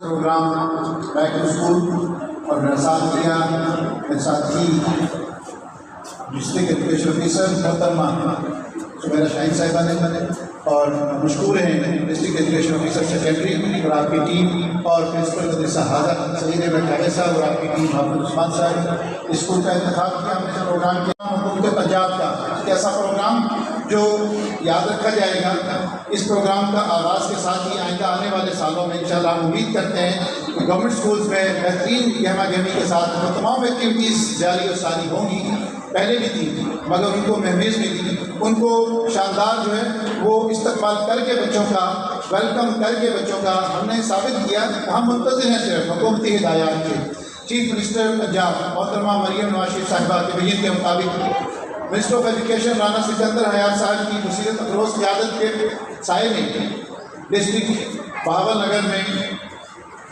Programme back to school और मेरे साथ किया मेरे साथी डिस्ट्रिक्ट एजुकेशन ऑफिसर मोहतरमा सुमेरा शाहीन साहिबा ने बने और मशहूर हैं डिस्ट्रिक्ट एजुकेशन ऑफिसर सेक्रेटरी और आपकी टीम और प्रिंसिपल मदरसा हाजा सईद अहमद साहब और आपकी टीम हाफिज उस्मान साहब। स्कूल का इंतखाब किया, हमने प्रोग्राम किया हुकूमत पंजाब का ऐसा प्रोग्राम जो याद रखा जाएगा। इस प्रोग्राम का आगाज़ के साथ ही आइंदा आने वाले सालों में इंशाअल्लाह हम उम्मीद करते हैं कि गवर्नमेंट स्कूल्स में बेहतरीन गहमा गहमी के साथ वो तमाम एक्टिविटीज़ जारी और सारी होंगी, पहले भी थी मगर उनको महमेज मिली, उनको शानदार जो है वो इस्तकबाल करके बच्चों का वेलकम करके बच्चों का हमने साबित किया कि हम मुंतज़िर हैं सिर्फ हुकूमती हिदायत के। चीफ मिनिस्टर पंजाब मोहतरमा मरियम नवाज शरीफ साहिबा के बयान के मुताबिक minister of education Rana Sikandar Hayat साहब की मुसीबत अफरोज़ क़यादत के साए में डिस्ट्रिक्ट बहावल नगर में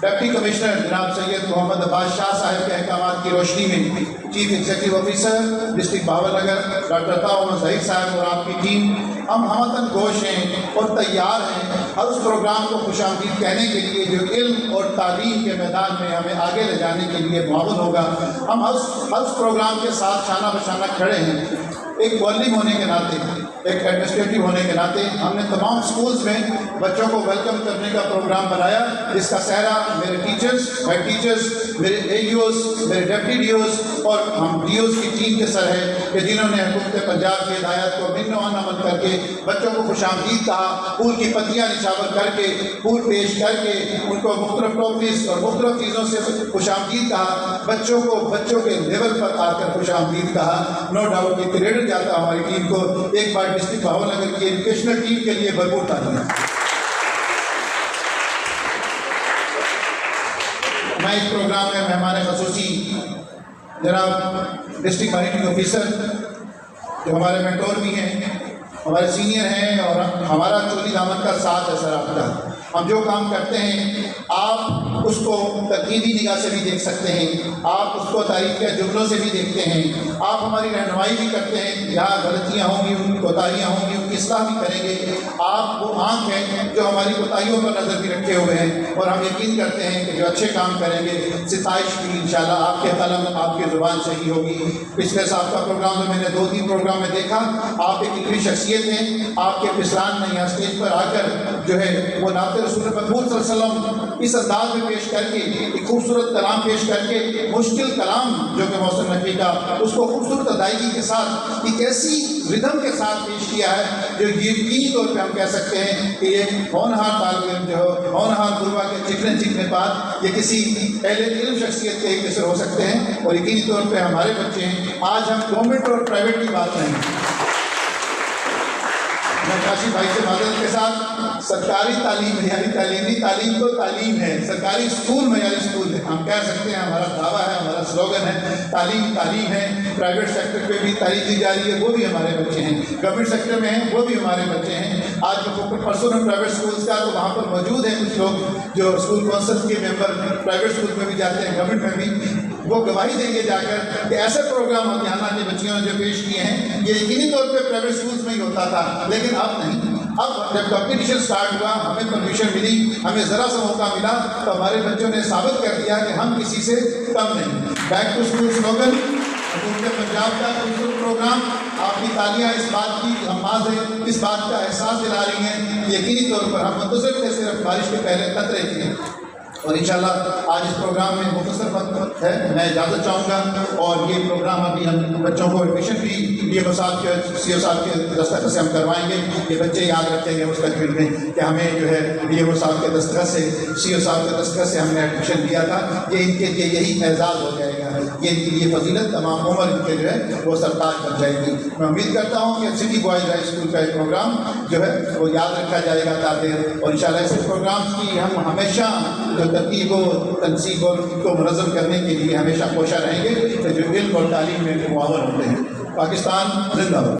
डिप्टी कमिश्नर जनाब सैयद मोहम्मद अब्बास शाह साहब के अहकामात की रोशनी में chief executive officer district Bahawalnagar doctor Ata Zaheer साहब और आपकी टीम हम हमतन गोश हैं और तैयार हैं हर उस प्रोग्राम को खुशामदीद कहने के लिए जो इल्म और तालीम के मैदान में हमें आगे ले जाने के लिए मुआवन होगा। हम हर उस प्रोग्राम के साथ शाना बशाना खड़े हैं। एक मुअल्लिम होने के नाते, एक एडमिनिस्ट्रेटिव होने के नाते हमने तमाम स्कूल्स में बच्चों को वेलकम करने का प्रोग्राम बनाया, जिसका सहरा मेरे टीचर्स, हेड टीचर्स, मेरे AEOs, मेरे डिप्टी DOs और हम DOs की टीम के सर है कि जिन्होंने हुकूमत पंजाब की हिदायत को मिन्नों अमल करके बच्चों को खुशामदीद कहा, फूल की पत्तियाँ निछावर करके, फूल पेश करके उनको मुख्तलिफ टॉफीज़ और मुख्तलिफ चीज़ों से खुशामदीद कहा, बच्चों को बच्चों के लेवल पर आकर खुशामदीद कहा। नो डाउट ये क्रेडिट जाता हमारी टीम को। एक बार डिस्ट्रिक्ट बहावल नगर की एजुकेशनल टीम के लिए भरपूर तालियां। मैं इस प्रोग्राम में मेहमान खसूसी जनाब डिस्ट्रिक्ट माइनिंग ऑफिसर जो हमारे मेंटोर भी हैं, हमारे सीनियर हैं और हमारा चोली दामन का साथ है सर आपका। हम जो काम करते हैं आप उसको तकीदी निगाह से भी देख सकते हैं, आप उसको तारीफ के जुमलों से भी देखते हैं, आप हमारी रहनुमाई भी करते हैं, जहाँ गलतियाँ होंगी उनकी कोताहियाँ होंगी उनकी इस्लाह भी करेंगे। आप वो आँख हैं जो हमारी कोताहियों पर नज़र भी रखे हुए हैं और हम यकीन करते हैं कि जो अच्छे काम करेंगे सिताइश भी इंशाल्लाह आपके कलम आपकी ज़ुबान से ही होगी। पिछले साल का प्रोग्राम में मैंने 2-3 प्रोग्राम में देखा, आप एक इतनी शख्सियत हैं, आपके पिसरान ने यहाँ स्टेज पर आकर जो है वो नाते रसूल मक़बूल सल्लल्लाहु अलैहि वसल्लम इस अंदाज में पेश करके एक खूबसूरत कलाम पेश करके मुश्किल कलाम जो कि मौसम नबी का उसको खूबसूरत अदायगी के साथ एक ऐसी रिदम के साथ पेश किया है जो यकीनी तौर पे हम कह सकते हैं कि ये होनहार तालिब इल्म जो होनहार गुरबा के चिकने बाद ये किसी अहले इल्म शख्सियत के एक हो सकते हैं और यकीनी तौर पे हमारे बच्चे हैं। आज हम गवर्नमेंट और प्राइवेट की बात नहीं, मैं काशी भाई से मादरत के साथ सरकारी तालीम यानी तालीमी तालीम तो तालीम है, सरकारी स्कूल में यानी स्कूल है, हम कह सकते हैं हमारा दावा है, हमारा स्लोगन है तालीम तालीम है। प्राइवेट सेक्टर पे भी तालीम दी जा रही है, वो भी हमारे बच्चे हैं, गवर्नमेंट सेक्टर में हैं वो भी हमारे बच्चे हैं। आज जो परसों में प्राइवेट स्कूल्स का तो वहाँ पर मौजूद है कुछ लोग जो स्कूल काउंसिल के मेंबर प्राइवेट स्कूल में भी जाते हैं, गवर्नमेंट में भी, वो गवाही देंगे जाकर कि ऐसे प्रोग्राम हरियाणा की बच्चियों ने जो पेश किए हैं ये यकीनी तौर पे प्राइवेट स्कूल्स में ही होता था, लेकिन अब नहीं। अब जब कॉम्पिटिशन स्टार्ट हुआ, हमें परमिशन मिली, हमें ज़रा सा मौका मिला तो हमारे बच्चों ने साबित कर दिया कि हम किसी से कम नहीं। बैक टू स्कूल स्लोगन हुकूमत पंजाब का खूबसूरत प्रोग्राम, आपकी तालियां इस बात की हमाज है, इस बात का एहसास दिला रही हैं। यकीनी तौर पर हम मुंतज़िर थे सिर्फ बारिश के पहले कतरे थे और इंशाल्लाह आज इस प्रोग्राम में मुख्तसर वक्त है, मैं इजाज़त चाहूँगा और ये प्रोग्राम अभी हम बच्चों को एडमिशन भी DMO साहब के CO साहब के दस्तखत से हम करवाएंगे। ये बच्चे याद रखेंगे उस तकरीर में कि हमें जो है DMO साहब के दस्तखत से CO साहब के दस्तखत से हमने एडमिशन दिया था, ये इनके लिए यही एजाज़ हो जाएगा, ये इनके लिए फजीलत तमाम उम्र इनके जो है वो सरताज बन जाएगी। मैं उम्मीद करता हूँ कि सिटी बॉयज़ हाई स्कूल का एक प्रोग्राम जो है वो याद रखा जाएगा तादेर और इंशाल्लाह ऐसे प्रोग्राम की हम हमेशा जो तरतीब व तनसीब और उनको मुनज़्ज़म करने के लिए हमेशा कोशिश रहेंगे जो इल्म और तालीम में मुआवन होते हैं। पाकिस्तान जिंदाबाद।